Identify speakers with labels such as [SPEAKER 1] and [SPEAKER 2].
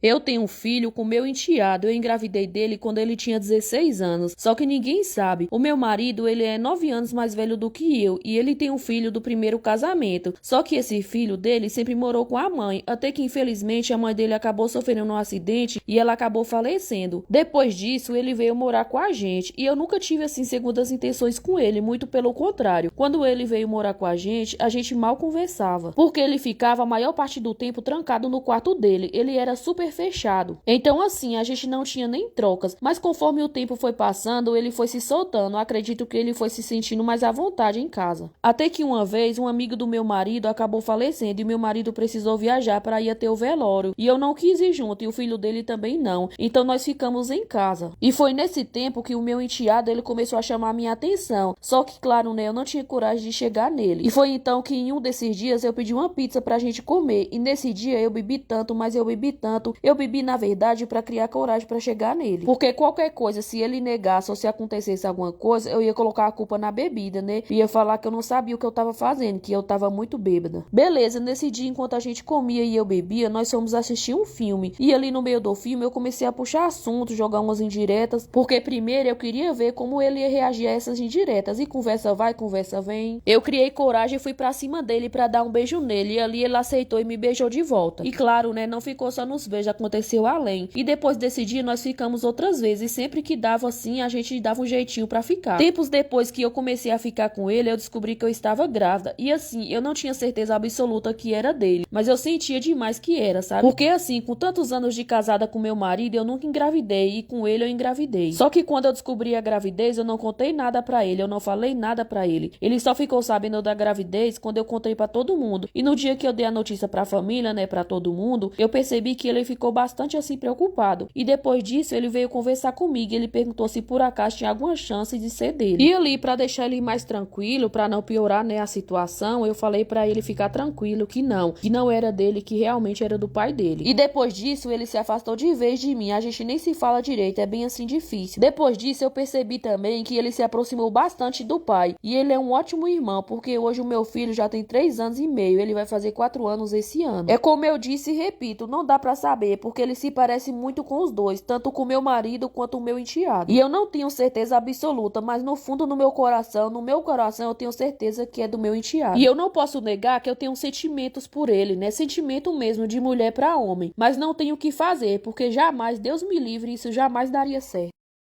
[SPEAKER 1] Eu tenho um filho com meu enteado. Eu engravidei dele quando ele tinha 16 anos. Só que ninguém sabe. O meu marido, ele é 9 anos mais velho do que eu. E ele tem um filho do primeiro casamento. Só que esse filho dele sempre morou com a mãe. Até que, infelizmente, a mãe dele acabou sofrendo um acidente e ela acabou falecendo. Depois disso, ele veio morar com a gente. E eu nunca tive, assim, segundas intenções com ele. Muito pelo contrário. Quando ele veio morar com a gente mal conversava. Porque ele ficava a maior parte do tempo trancado no quarto dele. Ele era super fechado. Então, assim, a gente não tinha nem trocas, mas conforme o tempo foi passando, ele foi se soltando. Acredito que ele foi se sentindo mais à vontade em casa. Até que uma vez, um amigo do meu marido acabou falecendo e meu marido precisou viajar para ir até o velório. E eu não quis ir junto e o filho dele também não. Então nós ficamos em casa. E foi nesse tempo que o meu enteado, ele começou a chamar minha atenção. Só que, claro, né, eu não tinha coragem de chegar nele. E foi então que em um desses dias eu pedi uma pizza pra gente comer. E nesse dia eu bebi tanto, mas eu bebi tanto. Eu bebi, na verdade, para criar coragem para chegar nele. Porque qualquer coisa, se ele negasse ou se acontecesse alguma coisa, eu ia colocar a culpa na bebida, né? Ia falar que eu não sabia o que eu tava fazendo, que eu tava muito bêbada. Beleza, nesse dia, enquanto a gente comia e eu bebia, nós fomos assistir um filme. E ali no meio do filme, eu comecei a puxar assunto, jogar umas indiretas. Porque primeiro eu queria ver como ele ia reagir a essas indiretas. E conversa vai, conversa vem. Eu criei coragem e fui pra cima dele pra dar um beijo nele. E ali ele aceitou e me beijou de volta. E claro, né? Não ficou só nos beijos, aconteceu além. E depois desse dia nós ficamos outras vezes. E sempre que dava assim, a gente dava um jeitinho pra ficar. Tempos depois que eu comecei a ficar com ele, eu descobri que eu estava grávida. E assim, eu não tinha certeza absoluta que era dele. Mas eu sentia demais que era, sabe? Porque assim, com tantos anos de casada com meu marido, eu nunca engravidei. E com ele eu engravidei. Só que quando eu descobri a gravidez, eu não contei nada pra ele. Eu não falei nada pra ele. Ele só ficou sabendo da gravidez quando eu contei pra todo mundo. E no dia que eu dei a notícia pra família, né, pra todo mundo, eu percebi que ele ficou bastante assim preocupado. E depois disso, ele veio conversar comigo. Ele perguntou se por acaso tinha alguma chance de ser dele. E ali, pra deixar ele mais tranquilo, pra não piorar, né, a situação, eu falei pra ele ficar tranquilo que não era dele, que realmente era do pai dele. E depois disso, ele se afastou de vez de mim. A gente nem se fala direito, é bem assim difícil. Depois disso, eu percebi também que ele se aproximou bastante do pai. E ele é um ótimo irmão, porque hoje o meu filho já tem 3 anos e meio. Ele vai fazer 4 anos esse ano. É como eu disse e repito, não dá pra saber, porque ele se parece muito com os dois, tanto com meu marido quanto o meu enteado. E eu não tenho certeza absoluta, mas no fundo no meu coração eu tenho certeza que é do meu enteado. E eu não posso negar que eu tenho sentimentos por ele, né? Sentimento mesmo de mulher pra homem. Mas não tenho o que fazer, porque jamais, Deus me livre, isso jamais daria certo.